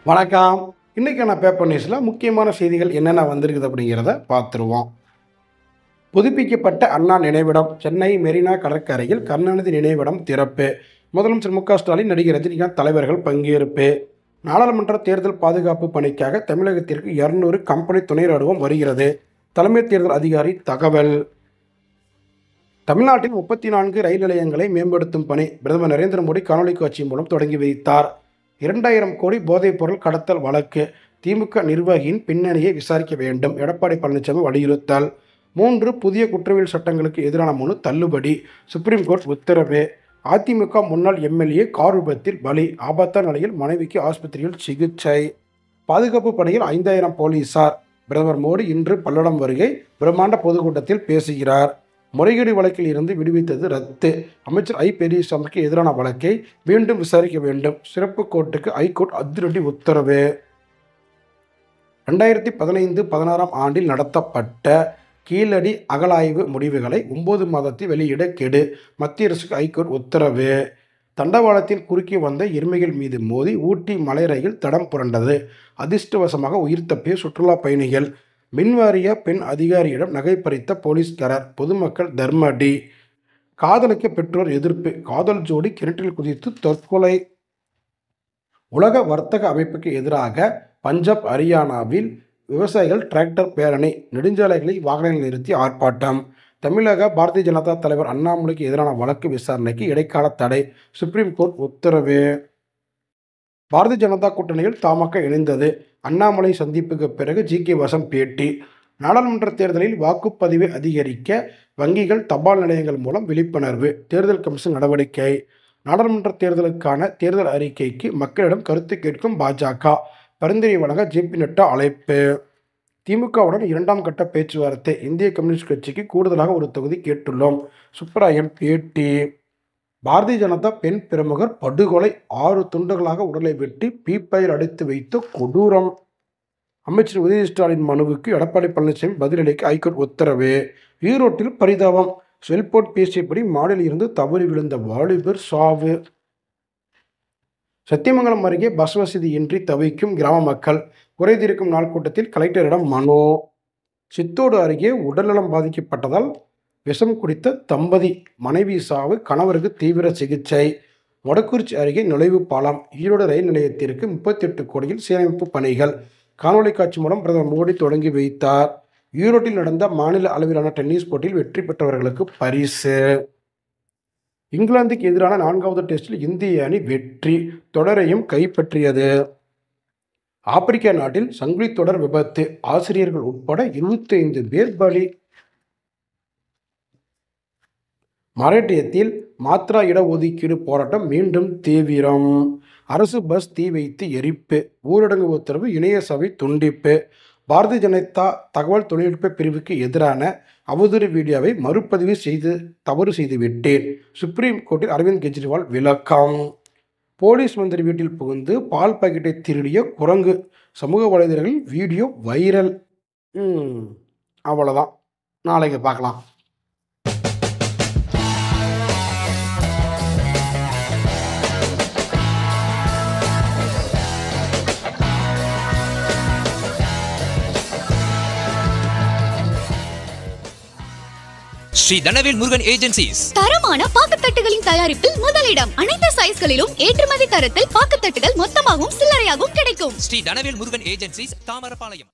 வணக்கம். இன்றைக்கான பேப்பர் நியூஸில் முக்கியமான செய்திகள் என்னென்ன வந்திருக்குது அப்படிங்கிறத பார்த்துருவோம். புதுப்பிக்கப்பட்ட அண்ணா நினைவிடம் சென்னை மெரினா கடற்கரையில் கருணாநிதி நினைவிடம் திறப்பு. முதலமைச்சர் மு க ஸ்டாலின், நடிகர் ரஜினிகாந்த் தலைவர்கள் பங்கேற்பு. நாடாளுமன்ற தேர்தல் பாதுகாப்பு பணிக்காக தமிழகத்திற்கு 200 கம்பெனி துணை ராணுவம் வருகிறது. தலைமை தேர்தல் அதிகாரி தகவல். தமிழ்நாட்டில் 34 ரயில் நிலையங்களை மேம்படுத்தும் பணி பிரதமர் நரேந்திர மோடி காணொலி காட்சி மூலம் தொடங்கி வைத்தார். 2000 கோடி போதைப்பொருள் கடத்தல் வழக்கு திமுக நிர்வாகியின் பின்னணியை விசாரிக்க வேண்டும். எடப்பாடி பழனிசாமி வலியுறுத்தல். 3 புதிய குற்றவியல் சட்டங்களுக்கு எதிரான மனு தள்ளுபடி. சுப்ரீம் கோர்ட் உத்தரவு. அதிமுக முன்னாள் எம்எல்ஏ கார் விபத்தில் பலி. ஆபத்தான நிலையில் மனைவிக்கு ஆஸ்பத்திரியில் சிகிச்சை. பாதுகாப்பு பணியில் 5000 போலீசார். பிரதமர் மோடி இன்று பல்லடம் வருகை. பிரம்மாண்ட பொதுக்கூட்டத்தில் பேசுகிறார். முறைகேடு வழக்கில் இருந்து விடுவித்தது ரத்து. அமைச்சர் ஐ. பெரியசாமிக்கு எதிரான வழக்கை மீண்டும் விசாரிக்க வேண்டும். சிறப்பு கோர்ட்டுக்கு ஐகோர்ட் அதிரடி உத்தரவு. 2015-16 ஆண்டில் நடத்தப்பட்ட கீழடி அகழாய்வு முடிவுகளை 9 மாதத்தில் வெளியிட கெடு. மத்திய அரசுக்கு ஐகோர்ட் உத்தரவு. தண்டவாளத்தின் குறுக்கே வந்த எருமைகள் மீது மோதி ஊட்டி மலை ரயில் தடம் புரண்டது. அதிர்ஷ்டவசமாக உயிர் தப்பிய சுற்றுலா பயணிகள். மின்வாரிய பெண் அதிகாரியிடம் நகை பறித்த போலீஸ்காரர். பொதுமக்கள் தர்மடி. காதலிக்க பெற்றோர் எதிர்ப்பு. காதல் ஜோடி கிணற்றில் குதித்து தற்கொலை. உலக வர்த்தக அமைப்புக்கு எதிராக பஞ்சாப், ஹரியானாவில் விவசாயிகள் டிராக்டர் பேரணி. நெடுஞ்சாலைகளில் வாகனங்கள் நிறுத்தி ஆர்ப்பாட்டம். தமிழக பாரதிய ஜனதா தலைவர் அண்ணாமலைக்கு எதிரான வழக்கு விசாரணைக்கு இடைக்கால தடை. சுப்ரீம் கோர்ட் உத்தரவு. பாரதிய ஜனதா கூட்டணியில் தமாக இணைந்தது. அண்ணாமலை சந்திப்புக்கு பிறகு ஜி.கே. வாசன் பேட்டி. நாடாளுமன்ற தேர்தலில் வாக்குப்பதிவை அதிகரிக்க வங்கிகள், தபால் நிலையங்கள் மூலம் விழிப்புணர்வு. தேர்தல் கமிஷன் நடவடிக்கை. நாடாளுமன்ற தேர்தலுக்கான தேர்தல் அறிக்கைக்கு மக்களிடம் கருத்து கேட்கும் பாஜக. பரிந்துரை வழங்க ஜே.பி. நட்டா அழைப்பு. திமுகவுடன் 2ஆம் கட்ட பேச்சுவார்த்தை. இந்திய கம்யூனிஸ்ட் கட்சிக்கு கூடுதலாக ஒரு தொகுதி கேட்டுள்ளோம். சுப்பராயன் பேட்டி. பாரதிய ஜனதா பெண் பிரமுகர் படுகொலை. 6 துண்டுகளாக உடலை வெட்டி பீப்பையில் அடைத்து வைத்த கொடூரம். அமைச்சர் உதயநிதி ஸ்டாலின் மனுவுக்கு எடப்பாடி பழனிசாமி பதிலளிக்க ஐகோர்ட் உத்தரவு. ஈரோட்டில் பரிதாபம். செல்போன் பேசியபடி மாடியில் இருந்து தவறி விழுந்த வாலிபர் சாவு. சத்தியமங்கலம் அருகே பஸ் வசதியின்றி தவிக்கும் கிராம மக்கள். குறைதீர்க்கும் நாள் கூட்டத்தில் கலெக்டரிடம் மனு. சித்தோடு அருகே உடல்நலம் பாதிக்கப்பட்டதால் விஷம் குடித்த தம்பதி. மனைவி சாவு, கணவருக்கு தீவிர சிகிச்சை. மொடக்குறிச்சி அருகே நுழைவு பாலம். ஈரோடு ரயில் நிலையத்திற்கு 38 கோடியில் சீரமைப்பு பணிகள். காணொலி காட்சி மூலம் பிரதமர் மோடி தொடங்கி வைத்தார். ஈரோட்டில் நடந்த மாநில அளவிலான டென்னிஸ் போட்டியில் வெற்றி பெற்றவர்களுக்கு பரிசு. இங்கிலாந்துக்கு எதிரான 4வது டெஸ்டில் இந்திய அணி வெற்றி. தொடரையும் கைப்பற்றியது. ஆப்பிரிக்கா நாட்டில் சங்கிலி தொடர் விபத்து. ஆசிரியர்கள் உட்பட 25 பேர் பலி. மராட்டியத்தில் மாத்ரா இடஒதுக்கீடு போராட்டம் மீண்டும் தீவிரம். அரசு பஸ் தீ வைத்து எரிப்பு. ஊரடங்கு உத்தரவு. இணைய சபை துண்டிப்பு. பாரதிய ஜனதா தகவல் தொழில்நுட்ப பிரிவுக்கு எதிரான அவதூறு வீடியோவை மறுபதிவு செய்து தவறு செய்துவிட்டேன். சுப்ரீம் கோர்ட்டில் அரவிந்த் கெஜ்ரிவால் விளக்கம். போலீஸ் மந்திரி வீட்டில் புகுந்து பால் பாக்கெட்டை திருடிய குரங்கு. சமூக வலைதளங்களில் வீடியோ வைரல். அவ்வளோதான். நாளைக்கு பார்க்கலாம். ஸ்ரீ தனவேல் முருகன் ஏஜென்சிஸ். தரமான பாக்குத்தட்டுகளின் தயாரிப்பில் முதலிடம். அனைத்து சைஸ்களிலும் ஏற்றுமதி தரத்தில் பாக்குத்தட்டுகள் மொத்தமாகவும் சில்லறையாகவும் கிடைக்கும். ஸ்ரீ தனவேல் முருகன் ஏஜென்சிஸ், தாமரபாளையம்.